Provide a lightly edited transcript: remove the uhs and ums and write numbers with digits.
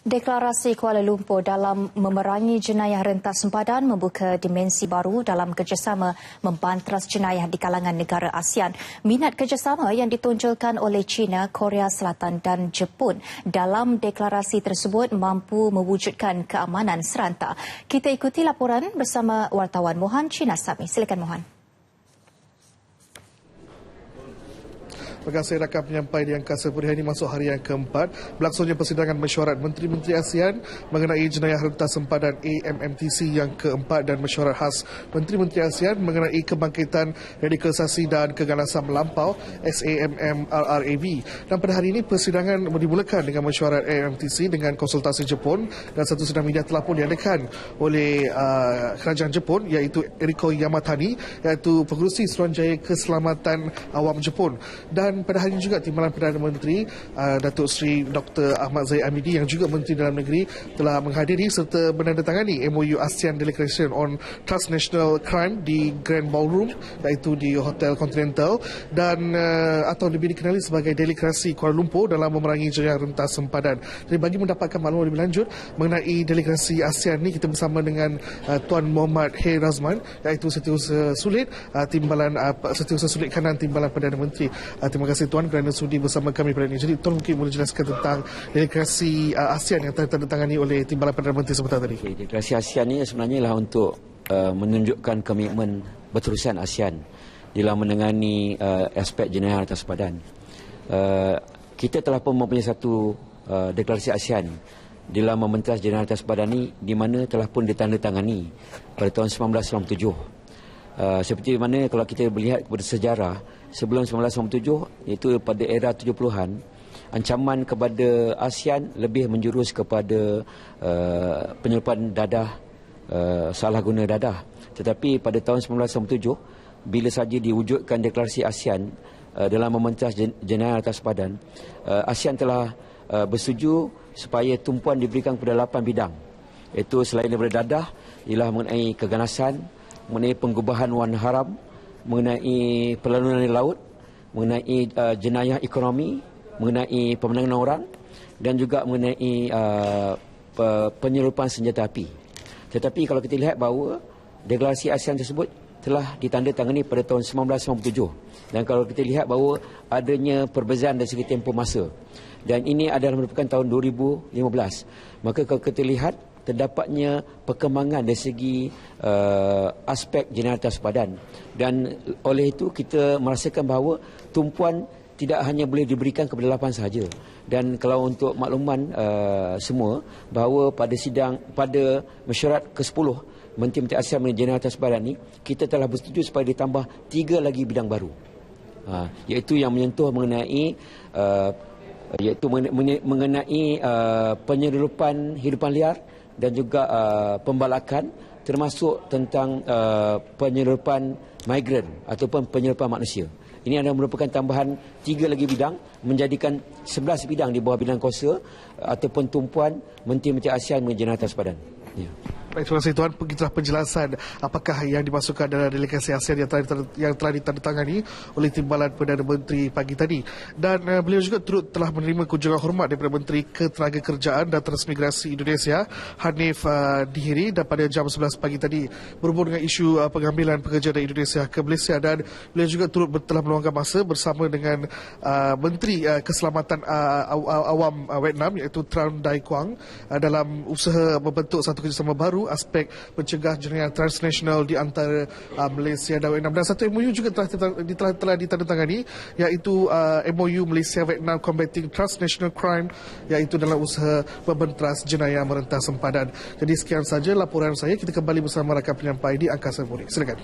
Deklarasi Kuala Lumpur dalam memerangi jenayah rentas sempadan membuka dimensi baru dalam kerjasama membantras jenayah di kalangan negara ASEAN. Minat kerjasama yang ditonjolkan oleh China, Korea Selatan dan Jepun dalam deklarasi tersebut mampu mewujudkan keamanan seranta. Kita ikuti laporan bersama wartawan Mohan Chinasami. Silakan Mohan. Terima kasih rakan penyampai di Angkasa Putih ini masuk hari yang keempat berlangsungnya persidangan mesyuarat Menteri-Menteri ASEAN mengenai jenayah rentas sempadan AMMTC yang keempat dan mesyuarat khas Menteri-Menteri ASEAN mengenai kebangkitan radikalisasi dan keganasan melampau SAMM-RRAV. Dan pada hari ini persidangan dimulakan dengan mesyuarat AMMTC dengan konsultasi Jepun dan satu sidang media telah pun diadakan oleh kerajaan Jepun iaitu Eriko Yamatani iaitu pengerusi Suruhanjaya Keselamatan Awam Jepun. Dan pada hari ini juga Timbalan Perdana Menteri Datuk Seri Dr. Ahmad Zahid Hamidi yang juga Menteri Dalam Negeri telah menghadiri serta menandatangani MOU ASEAN Declaration on Transnational Crime di Grand Ballroom iaitu di Hotel Continental dan atau lebih dikenali sebagai Deklarasi Kuala Lumpur dalam memerangi jenayah rentas sempadan. Jadi bagi mendapatkan maklumat lebih lanjut mengenai Deklarasi ASEAN ini kita bersama dengan Tuan Muhammad Hay Razman iaitu Setiausaha Sulit Timbalan Setiausaha Sulit Kanan Timbalan Perdana Menteri. Terima kasih Tuan kerana sudi bersama kami pada ini. Jadi Tuan mungkin boleh jelaskan tentang deklarasi ASEAN yang telah ditandatangani oleh Timbalan Perdana Menteri sebentar tadi. Deklarasi ASEAN ini sebenarnya ialah untuk menunjukkan komitmen berterusan ASEAN dalam menangani aspek jenayah rentas sempadan. Kita telah pun mempunyai satu deklarasi ASEAN dalam membantras jenayah rentas sempadan ini di mana telah pun ditandatangani pada tahun 1997. Seperti mana kalau kita melihat kepada sejarah sebelum 1997 iaitu pada era 70-an ancaman kepada ASEAN lebih menjurus kepada penyeludupan dadah, salah guna dadah. Tetapi pada tahun 1997 bila saja diwujudkan deklarasi ASEAN dalam membantras jenayah rentas sempadan, ASEAN telah bersetuju supaya tumpuan diberikan kepada 8 bidang, iaitu selain daripada dadah ialah mengenai keganasan, mengenai penggubahan wang haram, mengenai perlawanan di laut, mengenai jenayah ekonomi, mengenai pemenangan orang dan juga mengenai penyeludupan senjata api. Tetapi kalau kita lihat bahawa deklarasi ASEAN tersebut telah ditandatangani pada tahun 1997 dan kalau kita lihat bahawa adanya perbezaan dari segi tempoh masa dan ini adalah merupakan tahun 2015, maka kalau kita lihat terdapatnya perkembangan dari segi aspek jenayah rentas sempadan dan oleh itu kita merasakan bahawa tumpuan tidak hanya boleh diberikan kepada 8 sahaja. Dan kalau untuk makluman semua bahawa pada mesyuarat ke-10 Menteri-Menteri ASEAN mengenai jenayah rentas sempadan ini kita telah bersetuju supaya ditambah 3 lagi bidang baru, iaitu yang menyentuh mengenai penyeludupan hidupan liar dan juga pembalakan termasuk tentang penyeludupan migran ataupun penyeludupan manusia. Ini adalah merupakan tambahan 3 lagi bidang menjadikan 11 bidang di bawah bidang kuasa ataupun tumpuan Menteri-Menteri ASEAN mengenai jenayah rentas sempadan. Ya. Baik, terima kasih Tuan. Begitulah penjelasan apakah yang dimasukkan dalam deklarasi ASEAN yang telah ditandatangani oleh Timbalan Perdana Menteri pagi tadi. Dan beliau juga telah menerima kunjungan hormat daripada Menteri Ketenagakerjaan dan Transmigrasi Indonesia Hanif Dihiri dan pada jam 11 pagi tadi berhubung dengan isu pengambilan pekerja dari Indonesia ke Malaysia dan beliau juga telah meluangkan masa bersama dengan Menteri Keselamatan Awam Vietnam iaitu Tran Dai Quang dalam usaha membentuk satu kerjasama baru aspek mencegah jenayah transnasional di antara Malaysia dan Vietnam. Dan satu MOU juga telah ditandatangani iaitu MOU Malaysia-Vietnam Combating Transnational Crime iaitu dalam usaha membantras jenayah merentas sempadan. Jadi sekian saja laporan saya. Kita kembali bersama rakan penyampai di Angkasa Putih. Silakan.